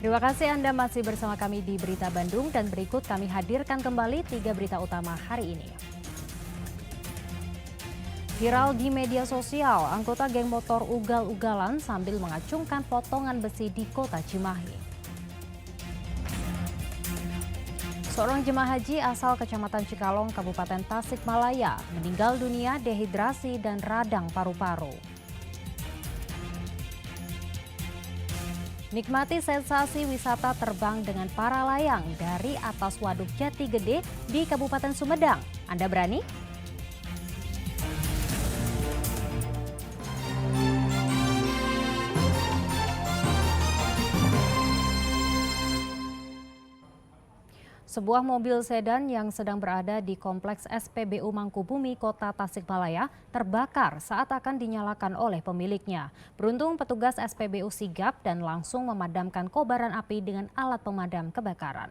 Terima kasih Anda masih bersama kami di Berita Bandung dan berikut kami hadirkan kembali 3 berita utama hari ini. Viral di media sosial, anggota geng motor ugal-ugalan sambil mengacungkan potongan besi di kota Cimahi. Seorang jemaah haji asal Kecamatan Cikalong, Kabupaten Tasikmalaya, meninggal dunia dehidrasi dan radang paru-paru. Nikmati sensasi wisata terbang dengan para layang dari atas Waduk Jati Gede di Kabupaten Sumedang. Anda berani? Sebuah mobil sedan yang sedang berada di Kompleks SPBU Mangkubumi, Kota Tasikmalaya, terbakar saat akan dinyalakan oleh pemiliknya. Beruntung petugas SPBU sigap dan langsung memadamkan kobaran api dengan alat pemadam kebakaran.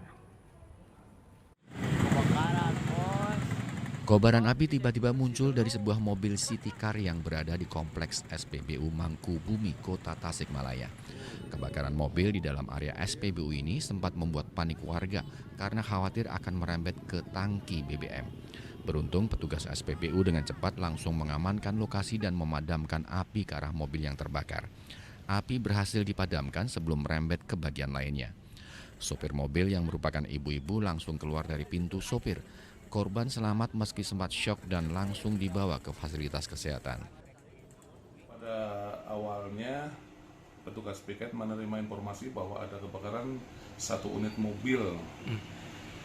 Kobaran api tiba-tiba muncul dari sebuah mobil city car yang berada di Kompleks SPBU Mangkubumi, Kota Tasikmalaya. Kebakaran mobil di dalam area SPBU ini sempat membuat panik warga karena khawatir akan merembet ke tangki BBM. Beruntung petugas SPBU dengan cepat langsung mengamankan lokasi dan memadamkan api ke arah mobil yang terbakar. Api berhasil dipadamkan sebelum merembet ke bagian lainnya. Sopir mobil yang merupakan ibu-ibu langsung keluar dari pintu sopir. Korban selamat meski sempat syok dan langsung dibawa ke fasilitas kesehatan. Pada awalnya petugas piket menerima informasi bahwa ada kebakaran satu unit mobil.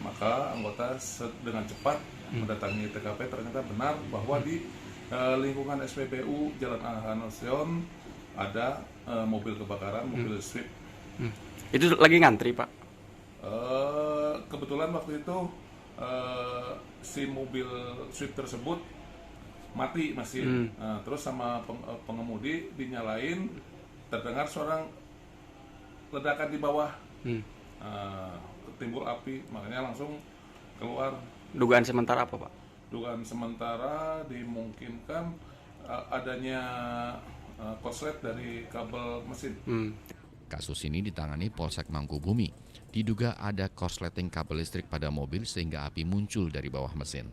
Maka anggota dengan cepat mendatangi TKP. Ternyata benar bahwa di lingkungan SPBU Jalan Ahanosion ada mobil kebakaran, mobil Swift. Itu lagi ngantri, Pak? Kebetulan waktu itu si mobil Swift tersebut mati mesin. Terus sama pengemudi dinyalain, terdengar suara ledakan di bawah. Timbul api, makanya langsung keluar. Dugaan sementara apa, Pak? Dugaan sementara dimungkinkan adanya korslet dari kabel mesin. Kasus ini ditangani Polsek Mangkubumi. Diduga ada korsleting kabel listrik pada mobil sehingga api muncul dari bawah mesin.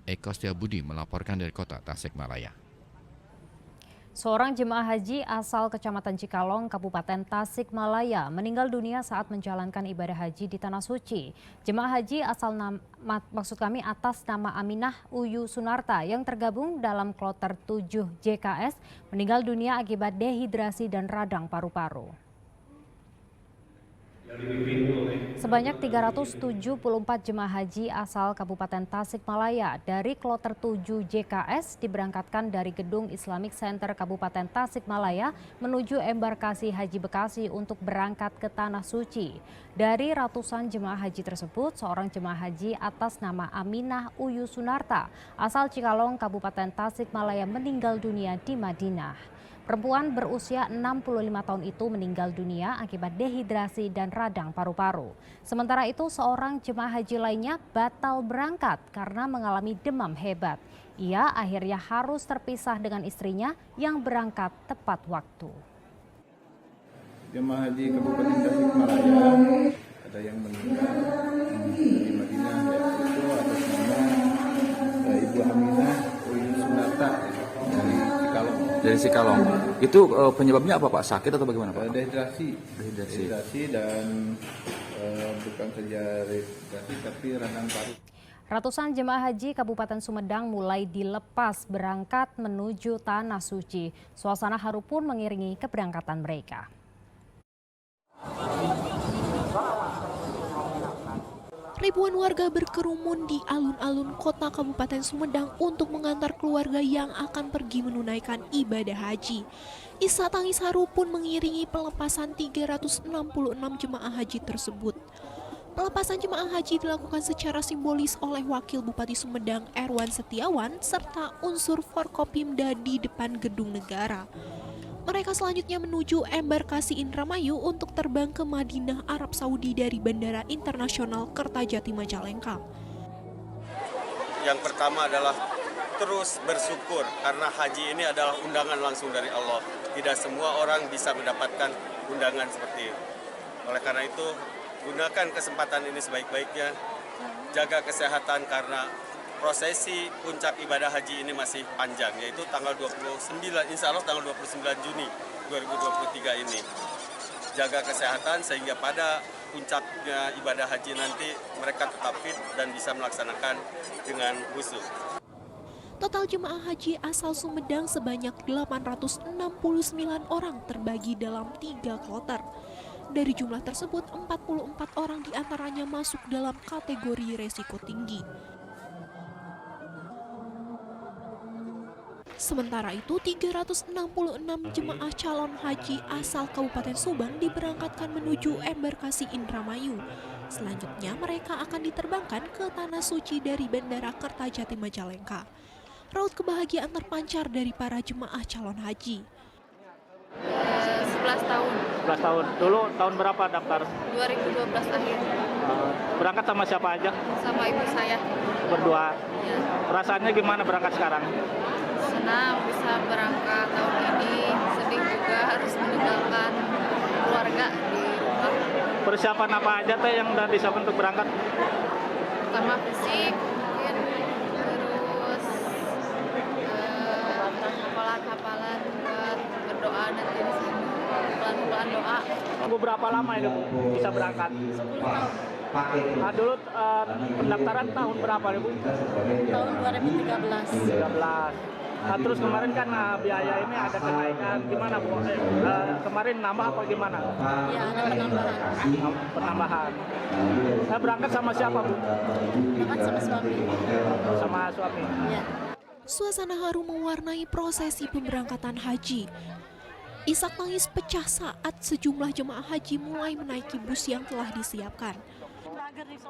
Eko Setiabudi melaporkan dari Kota Tasikmalaya. Seorang jemaah haji asal Kecamatan Cikalong, Kabupaten Tasikmalaya, meninggal dunia saat menjalankan ibadah haji di Tanah Suci. Jemaah haji asal atas nama Aminah Uyu Sunarta yang tergabung dalam kloter 7 JKS meninggal dunia akibat dehidrasi dan radang paru-paru. Sebanyak 374 jemaah haji asal Kabupaten Tasikmalaya dari kloter 7 JKS diberangkatkan dari Gedung Islamic Center Kabupaten Tasikmalaya menuju embarkasi Haji Bekasi untuk berangkat ke Tanah Suci. Dari ratusan jemaah haji tersebut, seorang jemaah haji atas nama Aminah Uyu Sunarta asal Cikalong, Kabupaten Tasikmalaya meninggal dunia di Madinah. Perempuan berusia 65 tahun itu meninggal dunia akibat dehidrasi dan radang paru-paru. Sementara itu seorang jemaah haji lainnya batal berangkat karena mengalami demam hebat. Ia akhirnya harus terpisah dengan istrinya yang berangkat tepat waktu. Jemaah haji Kabupaten Tasikmalaya ada yang meninggal di Madinah, yaitu atas nama Ibu Aminah Uyu Sunarta Dari Cikalong. Itu penyebabnya apa, Pak? Sakit atau bagaimana, Pak? Dehidrasi dan bukan saja dehidrasi tapi radang paru. Ratusan jemaah haji Kabupaten Sumedang mulai dilepas berangkat menuju Tanah Suci. Suasana haru pun mengiringi keberangkatan mereka. Ribuan warga berkerumun di alun-alun kota Kabupaten Sumedang untuk mengantar keluarga yang akan pergi menunaikan ibadah haji. Isak tangis haru pun mengiringi pelepasan 366 jemaah haji tersebut. Pelepasan jemaah haji dilakukan secara simbolis oleh Wakil Bupati Sumedang Erwan Setiawan serta unsur Forkopimda di depan Gedung Negara. Mereka selanjutnya menuju embarkasi Indramayu untuk terbang ke Madinah, Arab Saudi dari Bandara Internasional Kertajati Majalengka. Yang pertama adalah terus bersyukur karena haji ini adalah undangan langsung dari Allah. Tidak semua orang bisa mendapatkan undangan seperti Oleh karena itu, gunakan kesempatan ini sebaik-baiknya, jaga kesehatan karena prosesi puncak ibadah haji ini masih panjang, yaitu tanggal 29, insya Allah tanggal 29 Juni 2023 ini. Jaga kesehatan sehingga pada puncaknya ibadah haji nanti mereka tetap fit dan bisa melaksanakan dengan khusyuk. Total jemaah haji asal Sumedang sebanyak 869 orang terbagi dalam 3 kloter. Dari jumlah tersebut, 44 orang diantaranya masuk dalam kategori resiko tinggi. Sementara itu, 366 jemaah calon haji asal Kabupaten Subang diberangkatkan menuju embarkasi Indramayu. Selanjutnya, mereka akan diterbangkan ke Tanah Suci dari Bandara Kertajati Majalengka. Raut kebahagiaan terpancar dari para jemaah calon haji. 11 tahun. 11 tahun. Dulu tahun berapa daftar? 2012 akhir. Berangkat sama siapa aja? Sama ibu saya. Berdua. Ya. Perasaannya gimana berangkat sekarang? Senang bisa berangkat tahun ini. Sedih juga harus meninggalkan keluarga di rumah. Persiapan apa aja teh yang udah disiapkan untuk berangkat? Pertama fisik, mungkin terus hafalan-hafalan buat berdoa nanti di sini. Bulan-bulan doa. Tunggu berapa lama itu bisa berangkat? 10 tahun. Nah, dulu pendaftaran tahun berapa Bu? Tahun 2013. 13. Nah, terus kemarin kan biaya ini ada kenaikan, gimana Bu? Kemarin nambah apa gimana? Ya, ada penambahan. Penambahan. Saya berangkat sama siapa Bu? Berangkat sama suami. Sama suami. Ya. Suasana haru mewarnai prosesi pemberangkatan haji. Isak tangis pecah saat sejumlah jemaah haji mulai menaiki bus yang telah disiapkan.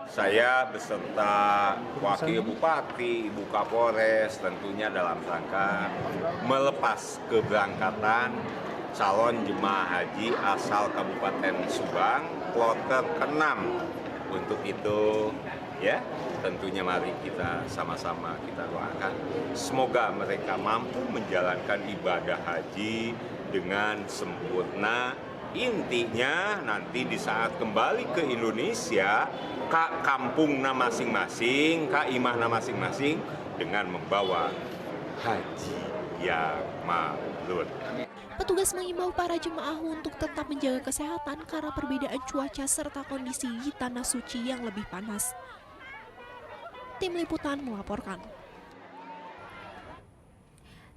Saya beserta Wakil Bupati, Ibu Kapolres tentunya dalam rangka melepas keberangkatan calon jemaah haji asal Kabupaten Subang kloter ke-6. Untuk itu ya tentunya mari kita sama-sama kita doakan semoga mereka mampu menjalankan ibadah haji dengan sempurna. Intinya nanti di saat kembali ke Indonesia, ke kampungna masing-masing, ke imahna masing-masing dengan membawa haji yang mabrur. Petugas mengimbau para jemaah untuk tetap menjaga kesehatan karena perbedaan cuaca serta kondisi di Tanah Suci yang lebih panas. Tim Liputan melaporkan.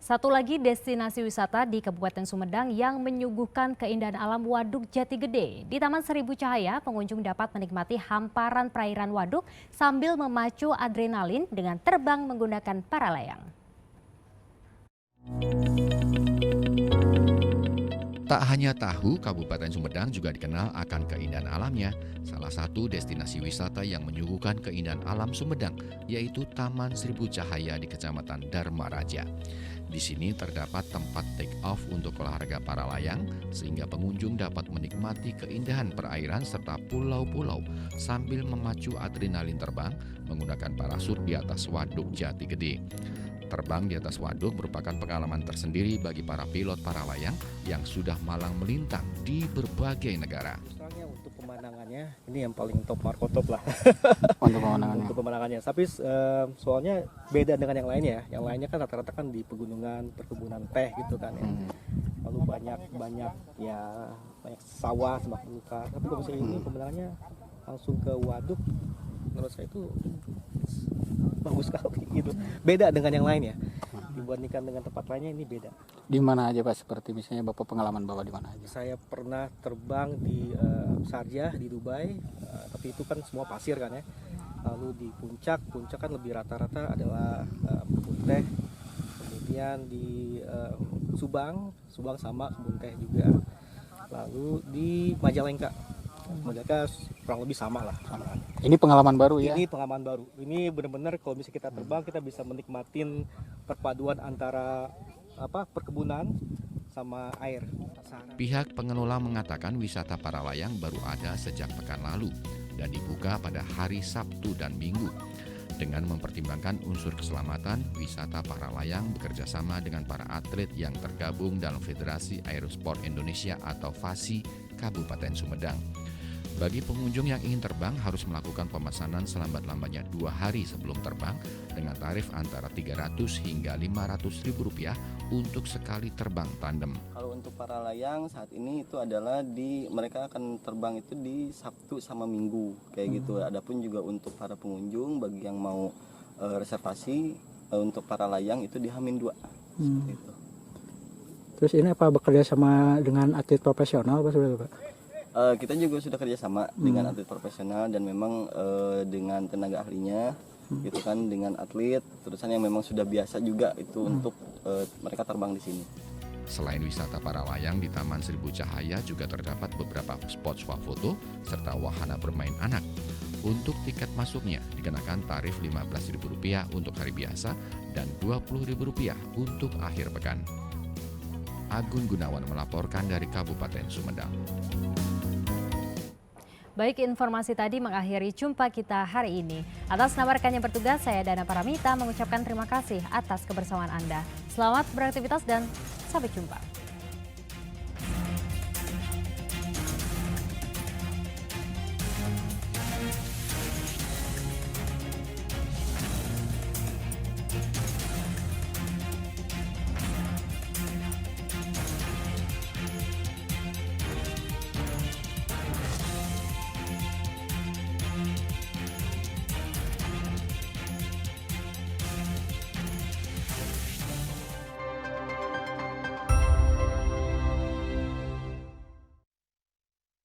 Satu lagi destinasi wisata di Kabupaten Sumedang yang menyuguhkan keindahan alam Waduk Jati Gede. Di Taman Seribu Cahaya, pengunjung dapat menikmati hamparan perairan waduk sambil memacu adrenalin dengan terbang menggunakan para layang. Tak hanya tahu, Kabupaten Sumedang juga dikenal akan keindahan alamnya. Salah satu destinasi wisata yang menyuguhkan keindahan alam Sumedang yaitu Taman Seribu Cahaya di Kecamatan Dharma Raja. Di sini terdapat tempat take off untuk olahraga para layang sehingga pengunjung dapat menikmati keindahan perairan serta pulau-pulau sambil memacu adrenalin terbang menggunakan parasut di atas Waduk Jati Gede. Terbang di atas waduk merupakan pengalaman tersendiri bagi para pilot para layang yang sudah malang melintang di berbagai negara. Soalnya untuk pemandangannya ini yang paling top Marco top lah. Untuk pemandangannya. Tapi soalnya beda dengan yang lainnya. Yang lainnya kan rata-rata kan di pegunungan, perkebunan teh gitu kan ya. Lalu banyak sawah sama belukar. Tapi kalau misalnya ini pemandangannya langsung ke waduk, menurut saya itu bagus sekali gitu. Beda dengan yang lain ya. Dibandingkan dengan tempat lainnya ini beda. Di mana aja Pak? Seperti misalnya Bapak pengalaman Bapak di mana aja? Saya pernah terbang di Sharjah di Dubai, tapi itu kan semua pasir kan ya. Lalu di puncak kan lebih rata-rata adalah kebun teh. Kemudian di Subang sama kebun teh juga. Lalu di Majalengka kurang lebih sama lah. Ini pengalaman baru ya? Ini pengalaman baru. Ini benar-benar kalau misalnya kita terbang kita bisa menikmatin perpaduan antara perkebunan sama air. Pihak pengelola mengatakan wisata para layang baru ada sejak pekan lalu dan dibuka pada hari Sabtu dan Minggu. Dengan mempertimbangkan unsur keselamatan, wisata para layang bekerja sama dengan para atlet yang tergabung dalam Federasi Aerosport Indonesia atau FASI Kabupaten Sumedang. Bagi pengunjung yang ingin terbang harus melakukan pemesanan selambat-lambatnya 2 hari sebelum terbang dengan tarif antara Rp300 hingga Rp500.000 untuk sekali terbang tandem. Kalau untuk para layang saat ini itu adalah mereka akan terbang itu di Sabtu sama Minggu kayak gitu. Adapun juga untuk para pengunjung bagi yang mau reservasi untuk para layang itu di H-2 seperti itu. Terus ini apa bekerja sama dengan atlet profesional Pak? Kita juga sudah kerjasama dengan atlet profesional dan memang dengan tenaga ahlinya gitu kan, dengan atlet terusan yang memang sudah biasa juga itu untuk mereka terbang di sini. Selain wisata para layang di Taman Seribu Cahaya juga terdapat beberapa spot swafoto serta wahana bermain anak. Untuk tiket masuknya dikenakan tarif Rp15.000 untuk hari biasa dan Rp20.000 untuk akhir pekan. Agun Gunawan melaporkan dari Kabupaten Sumedang. Baik, informasi tadi mengakhiri jumpa kita hari ini. Atas nama rekan yang bertugas, saya Dana Paramita mengucapkan terima kasih atas kebersamaan Anda. Selamat beraktivitas dan sampai jumpa.